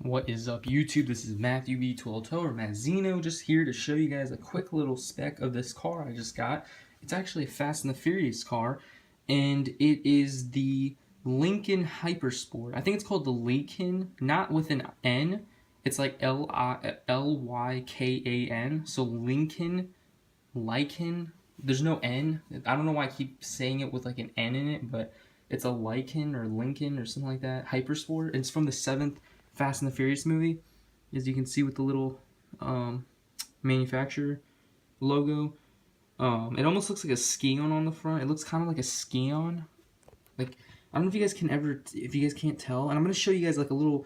What is up, YouTube? This is Matthew B12 or Mazzino, just here to show you guys a quick little spec of this car I just got. It's actually a Fast and the Furious car, and it is the Lykan HyperSport. I think it's called the Lykan, not with an N. It's like Lykan, so Lykan. There's no N. I don't know why I keep saying it with like an N in it, but it's a Lykan or Lincoln or something like that. HyperSport. It's from the 7th Fast and the Furious movie, as you can see with the little manufacturer logo. It almost looks like a ski-on the front. It looks kind of like a ski-on. Like, I don't know if you guys can't tell. And I'm gonna show you guys like a little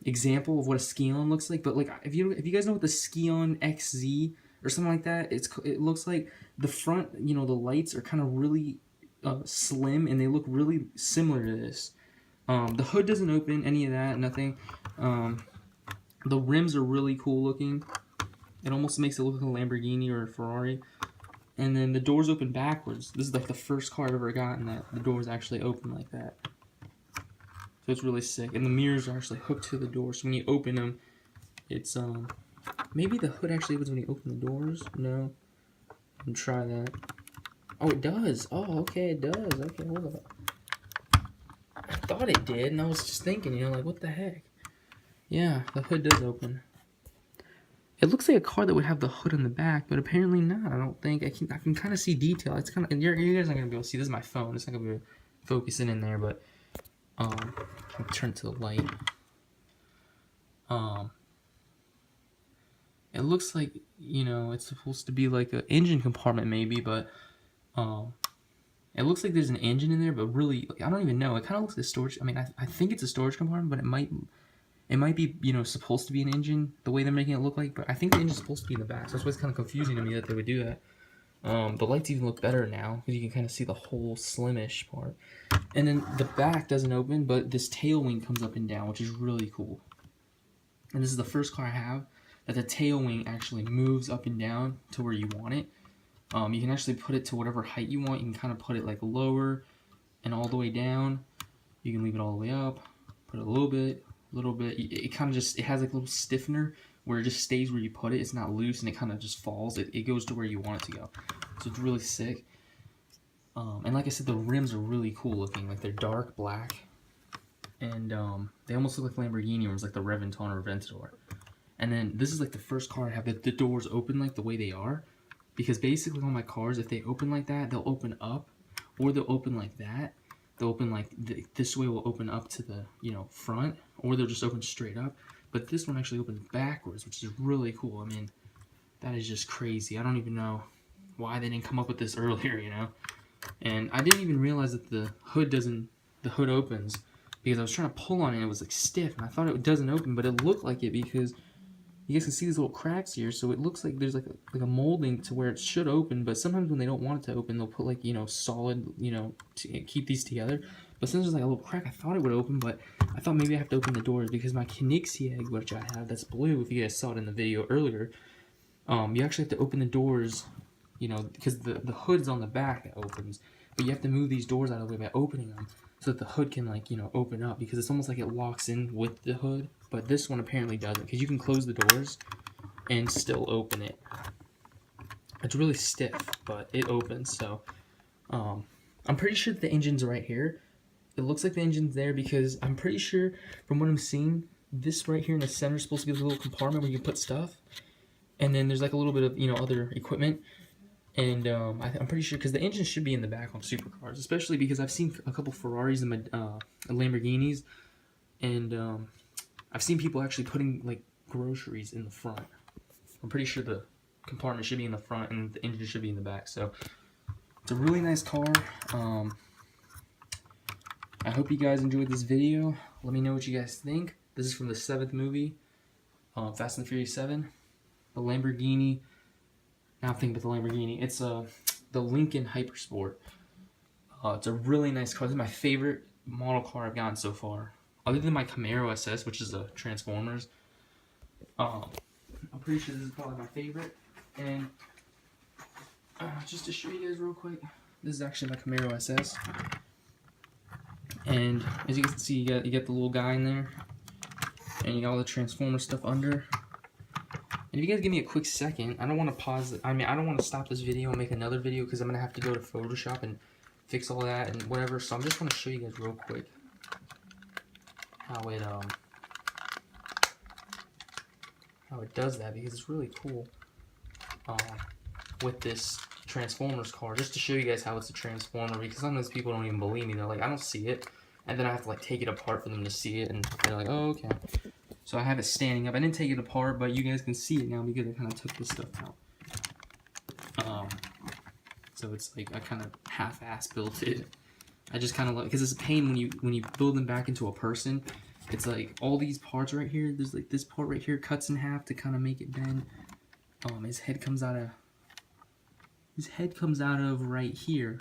example of what a ski-on looks like. But like, if you guys know what the ski-on XZ or something like that, it looks like the front, the lights are kind of really slim, and they look really similar to this. The hood doesn't open, any of that, nothing. The rims are really cool looking. It almost makes it look like a Lamborghini or a Ferrari. And then the doors open backwards. This is like the first car I've ever gotten that the doors actually open like that. So it's really sick. And the mirrors are actually hooked to the door, so when you open them, it's, maybe the hood actually opens when you open the doors? No. Let me try that. Oh, it does. Oh, okay, it does. Okay, hold up. I thought it did, and I was just thinking, like, what the heck? Yeah, the hood does open. It looks like a car that would have the hood on the back, but apparently not. I don't think. I can kind of see detail. It's kind of, you guys aren't gonna be able to see. This is my phone. It's not gonna be able to focus in there, but I'll turn to the light. It looks like, it's supposed to be like an engine compartment maybe, but it looks like there's an engine in there, but really, I don't even know. It kind of looks like a storage. I mean, I think it's a storage compartment, but it might be, supposed to be an engine, the way they're making it look like. But I think the engine's supposed to be in the back, so that's why it's kind of confusing to me that they would do that. The lights even look better now, because you can kind of see the whole slimish part. And then the back doesn't open, but this tail wing comes up and down, which is really cool. And this is the first car I have that the tail wing actually moves up and down to where you want it. You can actually put it to whatever height you want. You can kind of put it like lower and all the way down. You can leave it all the way up, put it a little bit. It kind of just, it has like a little stiffener where it just stays where you put it. It's not loose, and it kind of just falls. It goes to where you want it to go. So it's really sick. And like I said, the rims are really cool looking. Like, they're dark black. And they almost look like Lamborghini rims, like the Reventon or Aventador. And then this is like the first car I have that the doors open like the way they are. Because basically on my cars, if they open like that, they'll open up, or they'll open like that. They'll open like this way will open up to the front, or they'll just open straight up. But this one actually opens backwards, which is really cool. I mean, that is just crazy. I don't even know why they didn't come up with this earlier, And I didn't even realize that the hood opens, because I was trying to pull on it and it was like stiff, and I thought it doesn't open, but it looked like it because you guys can see these little cracks here, so it looks like there's like a molding to where it should open, but sometimes when they don't want it to open, they'll put like, solid, to keep these together. But since there's like a little crack, I thought it would open, but I thought maybe I have to open the doors because my Koenigsegg, which I have, that's blue, if you guys saw it in the video earlier, you actually have to open the doors, because the hood's on the back that opens, but you have to move these doors out of the way by opening them so that the hood can, like, open up, because it's almost like it locks in with the hood. But this one apparently doesn't, because you can close the doors and still open it. It's really stiff, but it opens. So I'm pretty sure that the engine's right here. It looks like the engine's there because I'm pretty sure, from what I'm seeing, this right here in the center is supposed to be a little compartment where you can put stuff. And then there's like a little bit of, other equipment. And I'm pretty sure, because the engine should be in the back on supercars, especially because I've seen a couple Ferraris and Lamborghinis, and I've seen people actually putting like groceries in the front. I'm pretty sure the compartment should be in the front and the engine should be in the back. So it's a really nice car. I hope you guys enjoyed this video. Let me know what you guys think. This is from the 7th movie, Fast and the Furious 7. The Lamborghini. Now I'm thinking about the Lamborghini. It's the Lykan HyperSport. It's a really nice car. This is my favorite model car I've gotten so far, other than my Camaro SS, which is a Transformers. I'm pretty sure this is probably my favorite. And just to show you guys real quick, this is actually my Camaro SS. And as you can see, you got the little guy in there. And you got all the Transformer stuff under. And if you guys give me a quick second, I don't want to pause it. I mean, I don't want to stop this video and make another video because I'm going to have to go to Photoshop and fix all that and whatever. So I'm just going to show you guys real quick how it does that, because it's really cool with this Transformers car, just to show you guys how it's a Transformer, because sometimes people don't even believe me. They're like, I don't see it, and then I have to like take it apart for them to see it, and they're like, oh, okay. So I have it standing up. I didn't take it apart, but you guys can see it now because I kind of took this stuff out. So it's like I kind of half-ass built it. I just kind of like, because it's a pain when you build them back into a person. It's like all these parts right here. There's like this part right here cuts in half to kind of make it bend. His head comes out of right here.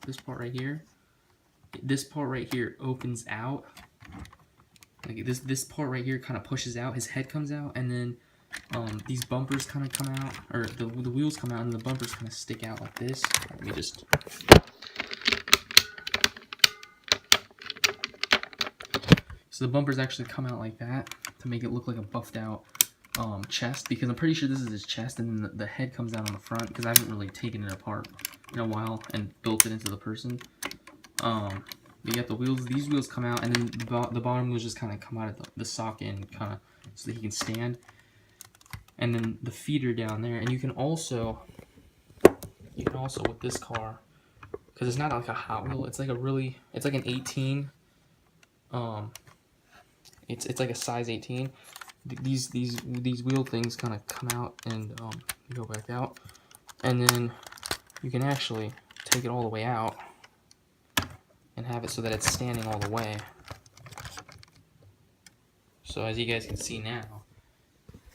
This part right here. This part right here opens out. Like this part right here kind of pushes out. His head comes out, and then these bumpers kind of come out, or the wheels come out, and the bumpers kind of stick out like this. Let me just. So the bumpers actually come out like that to make it look like a buffed out chest, because I'm pretty sure this is his chest, and then the head comes out on the front, because I haven't really taken it apart in a while and built it into the person. You got the wheels, these wheels come out, and then the bottom wheels just kind of come out of the socket and kind of so that he can stand. And then the feet are down there, and you can also with this car, because it's not like a Hot Wheel, it's like it's like an 18. It's like a size 18. These wheel things kind of come out and go back out, and then you can actually take it all the way out and have it so that it's standing all the way. So as you guys can see now,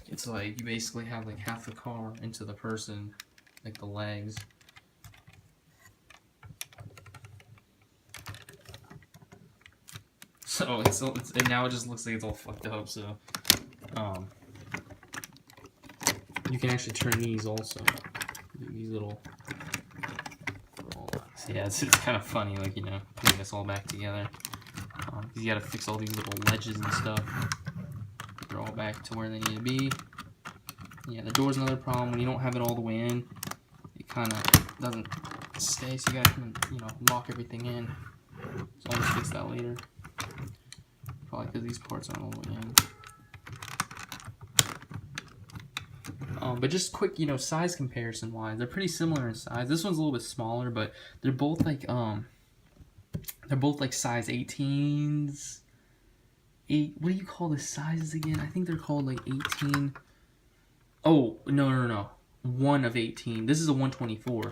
it's like you basically have like half the car into the person, like the legs. So and now it just looks like it's all fucked up. So you can actually turn these also. These little. So yeah, it's kind of funny, like, you know, putting this all back together. Because you got to fix all these little ledges and stuff. They're all back to where they need to be. Yeah, the door's another problem. When you don't have it all the way in, it kind of doesn't stay. So you got to, you know, lock everything in. So I'll just fix that later. Probably because these parts aren't all the way in. But just quick, you know, size comparison wise, they're pretty similar in size. This one's a little bit smaller, but they're both like size 18s. What do you call the sizes again? I think they're called like 18. Oh, no. 1 of 18. This is a 124,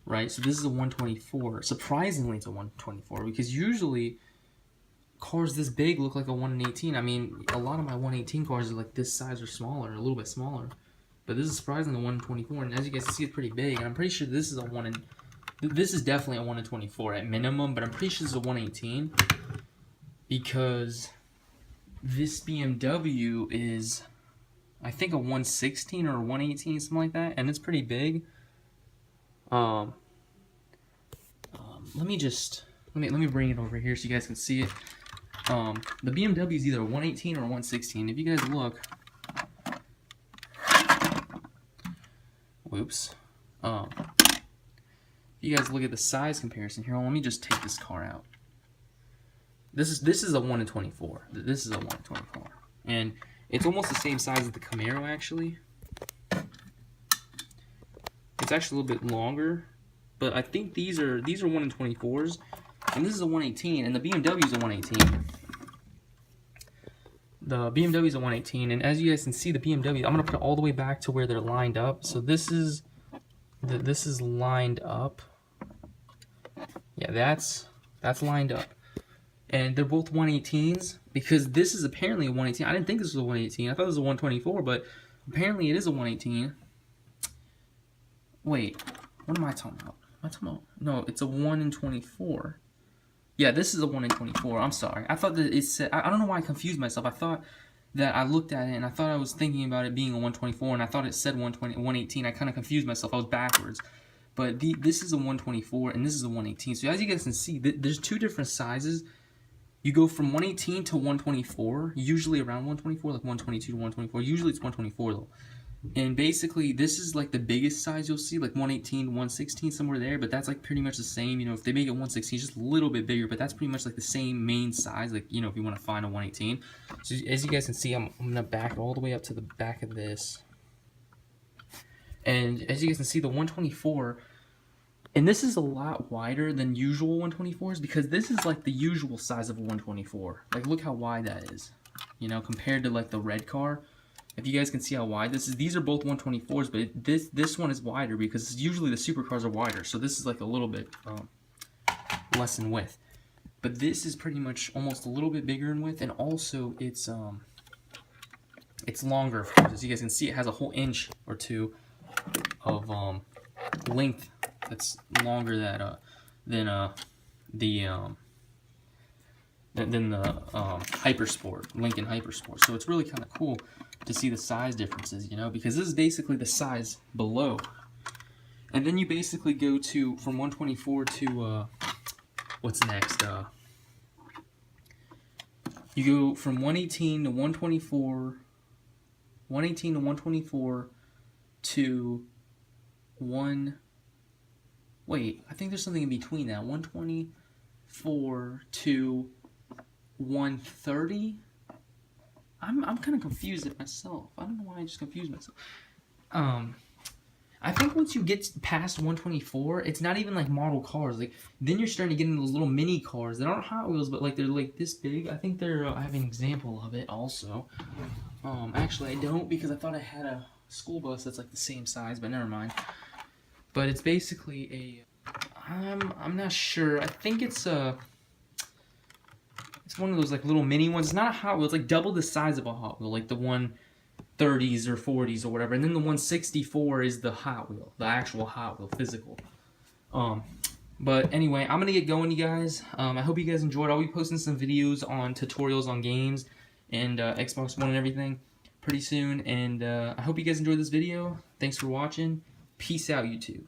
right? So this is a 124. Surprisingly, it's a 124, because usually cars this big look like a 1 in 18. I mean, a lot of my 118 cars are like this size or smaller, a little bit smaller. But this is surprisingly a 1 in 24, and as you guys can see, it's pretty big. And I'm pretty sure this is a 1 in... This is definitely a 1 in 24 at minimum, but I'm pretty sure this is a 118. Because this BMW is, I think, a 116 or a 118, something like that. And it's pretty big. Let me bring it over here so you guys can see it. The BMW is either a 118 or a 116. If you guys look... Whoops. If you guys look at the size comparison here, let me just take this car out. This is a 1 in 24. This is a 1 in 24. And it's almost the same size as the Camaro, actually. It's actually a little bit longer, but I think these are 1 in 24s, and this is a 118, and the BMW is a 118. The BMW is a 118, and as you guys can see, the BMW, I'm gonna put it all the way back to where they're lined up. So this is lined up. Yeah, that's lined up, and they're both 118s, because this is apparently a 118. I didn't think this was a 118. I thought it was a 124, but apparently it is a 118. Wait, what am I talking about? No, it's a 1 in 24. Yeah, this is a 1 in 24. I'm sorry. I thought that it said... I don't know why I confused myself. I thought that I looked at it, and I thought I was thinking about it being a 124, and I thought it said 118. I kind of confused myself. I was backwards. But this is a 124, and this is a 118. So as you guys can see, there's two different sizes you go from 118 to 124, usually around 124, like 122 to 124. Usually it's 124 though. And basically, this is like the biggest size you'll see, like 118 to 116, somewhere there. But that's like pretty much the same. You know, if they make it 116, it's just a little bit bigger, but that's pretty much like the same main size. Like, you know, if you want to find a 118. So as you guys can see, I'm gonna back it all the way up to the back of this. And as you guys can see, the 124, and this is a lot wider than usual 124s because this is like the usual size of a 124. Like, look how wide that is, you know, compared to like the red car. If you guys can see how wide this is, these are both 124s, but this one is wider because usually the supercars are wider. So this is like a little bit less in width. But this is pretty much almost a little bit bigger in width, and also it's longer, of course. As you guys can see, it has a whole inch or two of length that's longer than the HyperSport, Lykan HyperSport. So it's really kind of cool to see the size differences, you know, because this is basically the size below. And then you basically go to from 124 to what's next? You go from 118 to 124, 118 to 124 to wait, I think there's something in between that. 124 to 130. I'm kind of confused at myself. I don't know why I just confused myself. I think once you get past 124, it's not even like model cars. Like, then you're starting to get into those little mini cars that aren't Hot Wheels, but like they're like this big. I think they're. I have an example of it also. Actually, I don't, because I thought I had a school bus that's like the same size, but never mind. But it's basically I'm not sure. I think it's one of those like little mini ones. It's not a Hot Wheel. It's like double the size of a Hot Wheel, like the 130s or 40s or whatever. And then the 164 is the Hot Wheel, the actual Hot Wheel, physical. But anyway, I'm gonna get going, you guys. I hope you guys enjoyed. I'll be posting some videos on tutorials on games and Xbox One and everything pretty soon. And I hope you guys enjoyed this video. Thanks for watching. Peace out, YouTube.